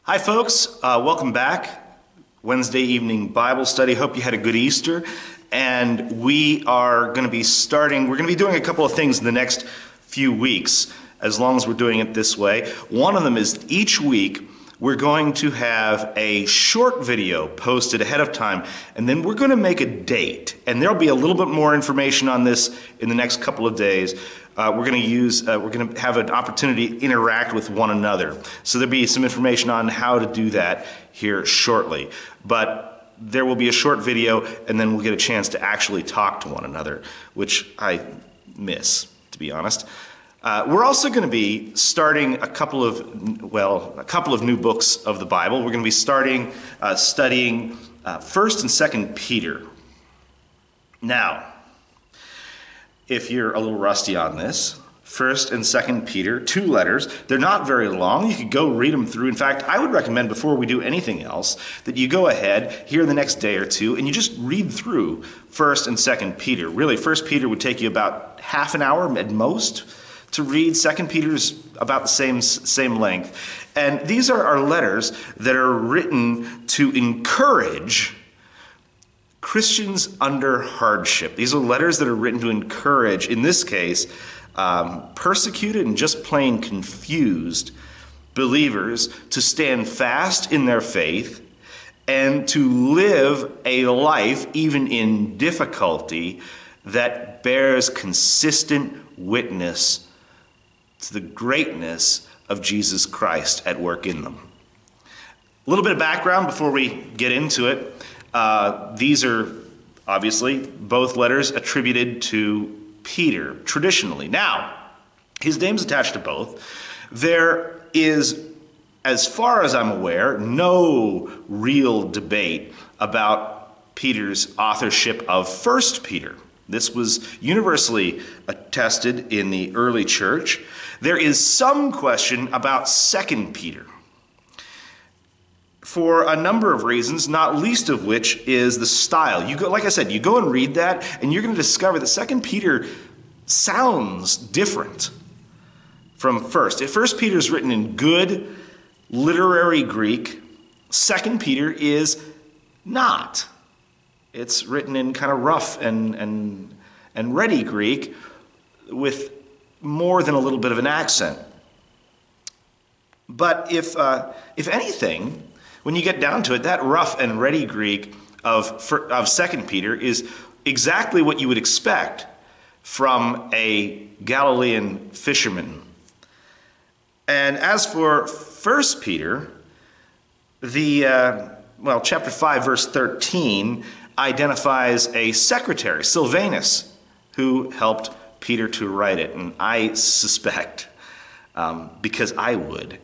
Hi folks, welcome back. Wednesday evening Bible study. Hope you had a good Easter. And we are going to be doing a couple of things in the next few weeks, as long as we're doing it this way. One of them is each week we're going to have a short video posted ahead of time, and then we're going to make a date. And there'll be a little bit more information on this in the next couple of days. We're going to have an opportunity to interact with one another. So there'll be some information on how to do that here shortly. But there will be a short video, and then we'll get a chance to actually talk to one another, which I miss, to be honest. We're also going to be starting a couple of new books of the Bible. We're going to be studying 1st and 2nd Peter. Now, if you're a little rusty on this, 1st and 2nd Peter, two letters. They're not very long. You could go read them through. In fact, I would recommend before we do anything else that you go ahead here in the next day or two and you just read through 1st and 2nd Peter. Really, 1st Peter would take you about half an hour at most to read. 2nd Peter's about the same length. And these are our letters that are written to encourage Christians under hardship. These are letters that are written to encourage, in this case, persecuted and just plain confused believers to stand fast in their faith and to live a life, even in difficulty, that bears consistent witness to the greatness of Jesus Christ at work in them. A little bit of background before we get into it. These are obviously both letters attributed to Peter, traditionally. Now, his name's attached to both. There is, as far as I'm aware, no real debate about Peter's authorship of 1st Peter. This was universally attested in the early church. There is some question about 2nd Peter, for a number of reasons, not least of which is the style. Like I said, you go and read that, and you're going to discover that 2nd Peter sounds different from 1st. 1st Peter is written in good literary Greek. 2nd Peter is not. It's written in kind of rough and ready Greek with more than a little bit of an accent. But if anything, when you get down to it, that rough and ready Greek of 2nd Peter is exactly what you would expect from a Galilean fisherman. And as for 1st Peter, chapter 5, verse 13 identifies a secretary, Silvanus, who helped Peter to write it. And I suspect, because I would,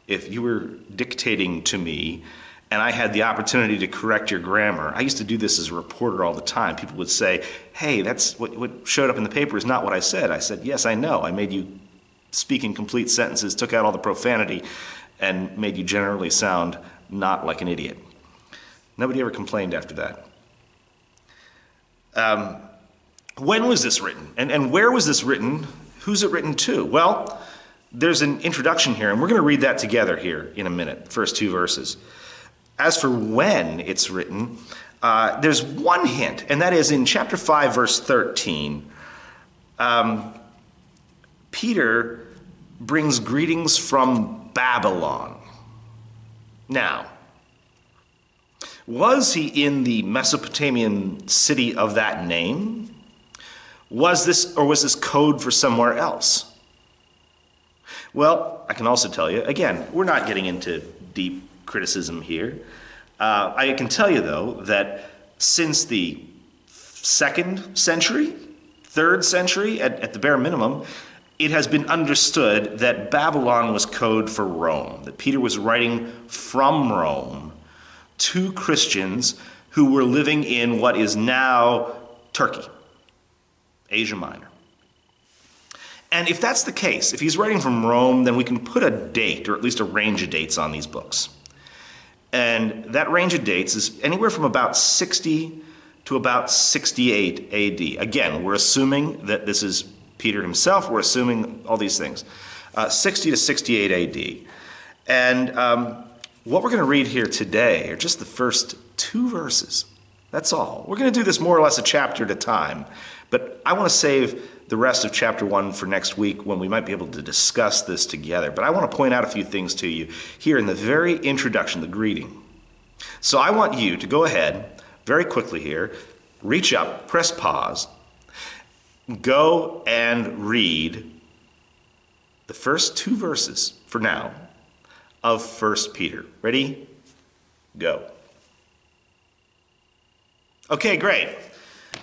if you were dictating to me and I had the opportunity to correct your grammar, I used to do this as a reporter all the time. People would say, hey, that's what showed up in the paper is not what I said. I said, yes, I know. I made you speak in complete sentences, took out all the profanity, and made you generally sound not like an idiot. Nobody ever complained after that. When was this written? And where was this written? Who's it written to? Well, there's an introduction here, and we're going to read that together here in a minute, first two verses. As for when it's written, there's one hint, and that is in chapter 5, verse 13. Peter brings greetings from Babylon. Now, was he in the Mesopotamian city of that name? Was this code for somewhere else? Well, I can also tell you, again, we're not getting into deep criticism here. I can tell you, though, that since the 2nd century, 3rd century, at the bare minimum, it has been understood that Babylon was code for Rome, that Peter was writing from Rome to Christians who were living in what is now Turkey, Asia Minor. And if that's the case, if he's writing from Rome, then we can put a date, or at least a range of dates on these books. And that range of dates is anywhere from about 60 to about 68 AD. Again, we're assuming that this is Peter himself. We're assuming all these things. 60 to 68 AD. And what we're going to read here today are just the first 2 verses. That's all. We're going to do this more or less a chapter at a time, but I want to save the rest of chapter 1 for next week when we might be able to discuss this together. But I want to point out a few things to you here in the very introduction, the greeting. So I want you to go ahead very quickly here, reach up, press pause, go and read the first 2 verses for now of 1 Peter. Ready? Go. Okay, great.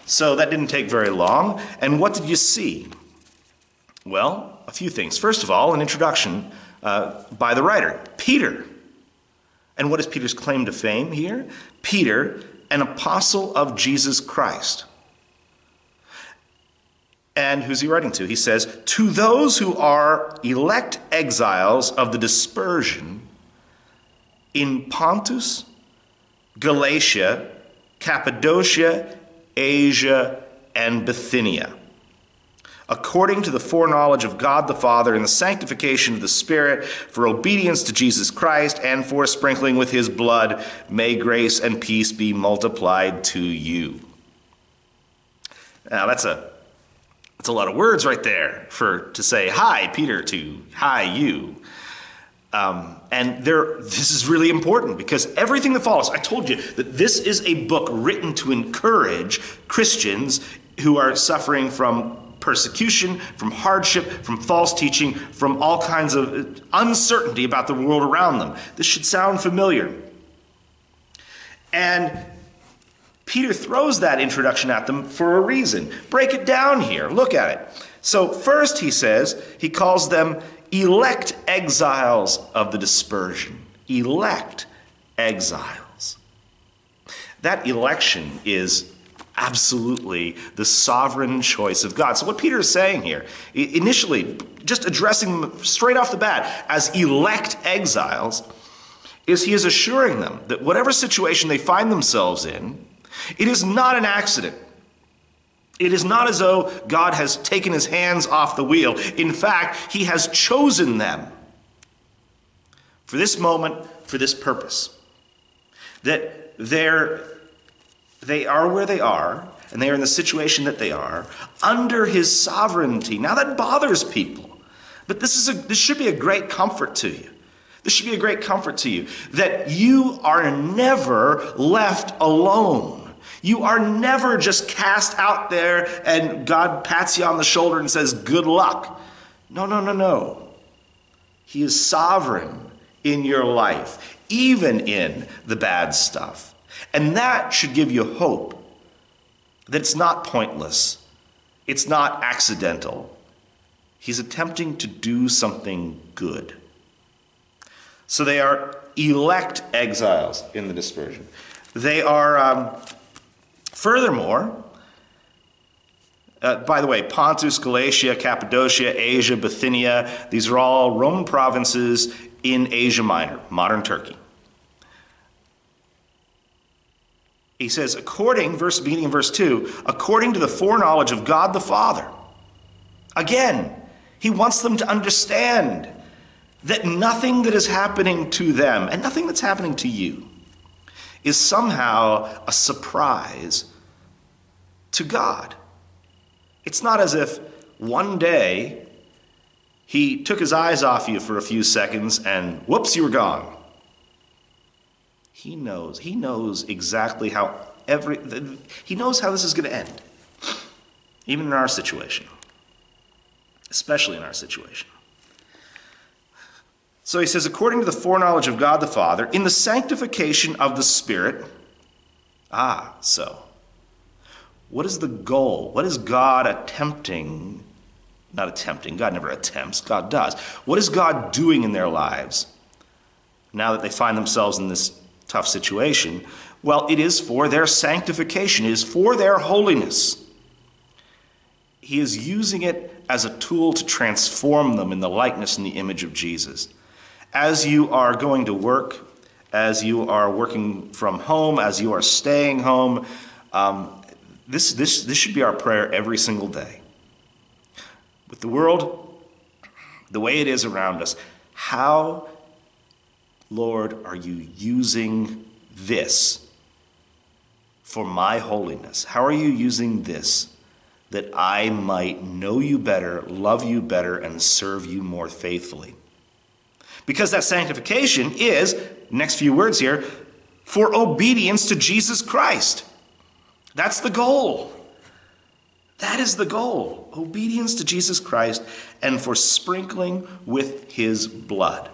So that didn't take very long. And what did you see? Well, a few things. First of all, an introduction by the writer, Peter. And what is Peter's claim to fame here? Peter, an apostle of Jesus Christ. And who's he writing to? He says, to those who are elect exiles of the dispersion in Pontus, Galatia, Cappadocia, Asia, and Bithynia, according to the foreknowledge of God the Father and the sanctification of the Spirit, for obedience to Jesus Christ and for sprinkling with his blood, may grace and peace be multiplied to you. Now that's a lot of words right there to say hi, Peter, to hi, you. And this is really important because everything that follows, I told you that this is a book written to encourage Christians who are suffering from persecution, from hardship, from false teaching, from all kinds of uncertainty about the world around them. This should sound familiar. And Peter throws that introduction at them for a reason. Break it down here. Look at it. So first he calls them elect exiles of the dispersion. Elect exiles. That election is absolutely the sovereign choice of God. So what Peter is saying here, initially, just addressing them straight off the bat as elect exiles, is he is assuring them that whatever situation they find themselves in, it is not an accident. It is not as though God has taken his hands off the wheel. In fact, he has chosen them for this moment, for this purpose. That they are where they are, and they are in the situation that they are, under his sovereignty. Now that bothers people, but this should be a great comfort to you. This should be a great comfort to you, that you are never left alone. You are never just cast out there and God pats you on the shoulder and says, good luck. No. He is sovereign in your life, even in the bad stuff. And that should give you hope that it's not pointless. It's not accidental. He's attempting to do something good. So they are elect exiles in the dispersion. They are, furthermore, by the way, Pontus, Galatia, Cappadocia, Asia, Bithynia, these are all Roman provinces in Asia Minor, modern Turkey. He says, beginning in verse 2, according to the foreknowledge of God the Father. Again, he wants them to understand that nothing that is happening to them and nothing that's happening to you is somehow a surprise to God. It's not as if one day he took his eyes off you for a few seconds and whoops, you were gone. He knows exactly how he knows how this is going to end. Even in our situation. Especially in our situation. So he says, according to the foreknowledge of God the Father, in the sanctification of the Spirit. So what is the goal? What is God attempting? Not attempting, God never attempts, God does. What is God doing in their lives now that they find themselves in this tough situation? Well, it is for their sanctification. It is for their holiness. He is using it as a tool to transform them in the likeness and the image of Jesus. As you are going to work, as you are working from home, as you are staying home, this should be our prayer every single day. With the world the way it is around us, how Lord, are you using this for my holiness? How are you using this that I might know you better, love you better, and serve you more faithfully? Because that sanctification is, next few words here, for obedience to Jesus Christ. That's the goal. That is the goal. Obedience to Jesus Christ and for sprinkling with his blood.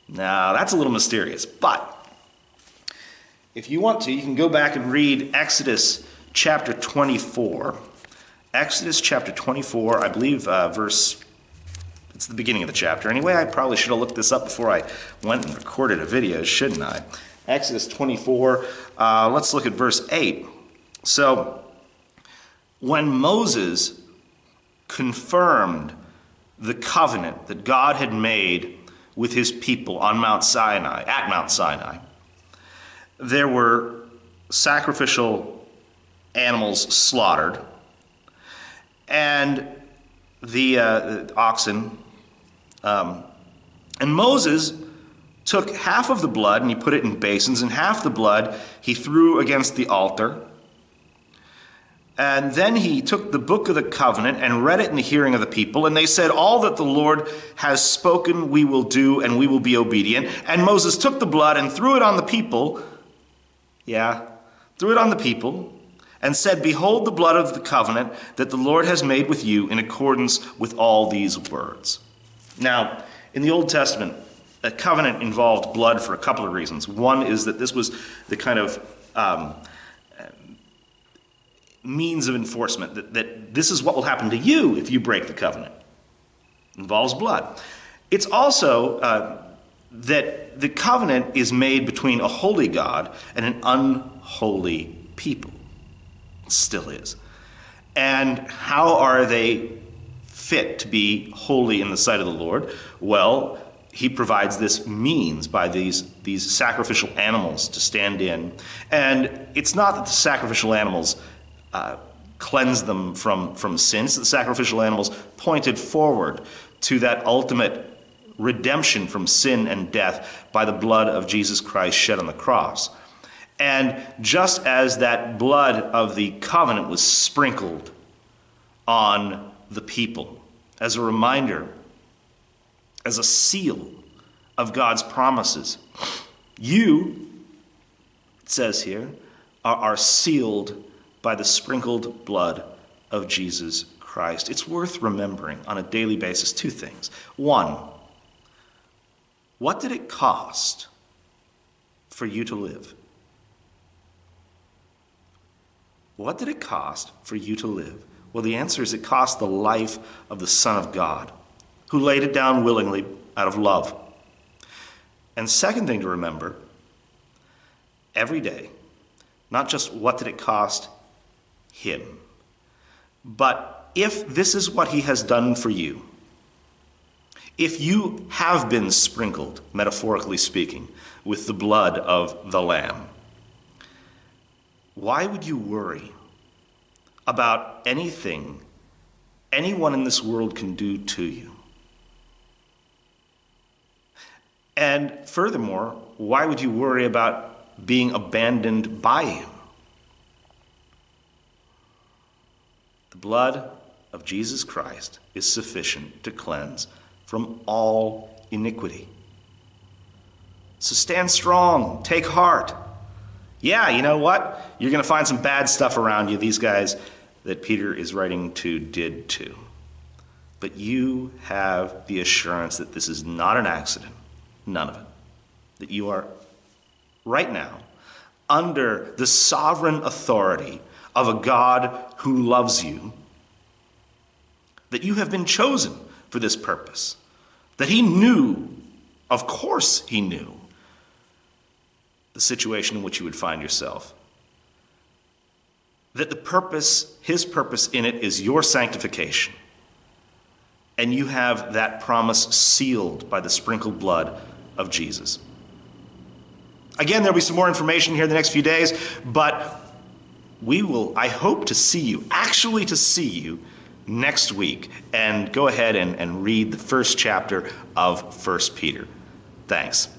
Now, that's a little mysterious, but if you want to, you can go back and read Exodus chapter 24. Exodus chapter 24, I believe it's the beginning of the chapter. Anyway, I probably should have looked this up before I went and recorded a video, shouldn't I? Exodus 24, let's look at verse 8. So, when Moses confirmed the covenant that God had made with his people on Mount Sinai, at Mount Sinai, there were sacrificial animals slaughtered, and the oxen, and Moses took half of the blood and he put it in basins, and half the blood he threw against the altar. And then he took the book of the covenant and read it in the hearing of the people, and they said, all that the Lord has spoken we will do, and we will be obedient. And Moses took the blood and threw it on the people, threw it on the people, and said, behold the blood of the covenant that the Lord has made with you in accordance with all these words. Now, in the Old Testament, a covenant involved blood for a couple of reasons. One is that this was the kind of means of enforcement, that this is what will happen to you if you break the covenant. It involves blood. It's also that the covenant is made between a holy God and an unholy people. It still is. And how are they fit to be holy in the sight of the Lord? Well, he provides this means by these sacrificial animals to stand in. And it's not that the sacrificial animals cleanse them from sins. The sacrificial animals pointed forward to that ultimate redemption from sin and death by the blood of Jesus Christ shed on the cross. And just as that blood of the covenant was sprinkled on the people as a reminder, as a seal of God's promises, you, it says here, are sealed by the sprinkled blood of Jesus Christ. It's worth remembering on a daily basis two things. One, what did it cost for you to live? What did it cost for you to live? Well, the answer is it cost the life of the Son of God, who laid it down willingly out of love. And second thing to remember, every day, not just what did it cost him, but if this is what he has done for you, if you have been sprinkled, metaphorically speaking, with the blood of the Lamb, why would you worry about anything anyone in this world can do to you? And furthermore, why would you worry about being abandoned by him? The blood of Jesus Christ is sufficient to cleanse from all iniquity. So stand strong, take heart. Yeah, you know what? You're going to find some bad stuff around you. These guys that Peter is writing to did too. But you have the assurance that this is not an accident, none of it. That you are right now under the sovereign authority of a God who loves you, that you have been chosen for this purpose, that he knew, of course he knew, the situation in which you would find yourself, that the purpose, his purpose in it is your sanctification, and you have that promise sealed by the sprinkled blood of Jesus. Again, there'll be some more information here in the next few days, but I hope to see you, actually to see you next week, and go ahead and read the first chapter of 1 Peter. Thanks.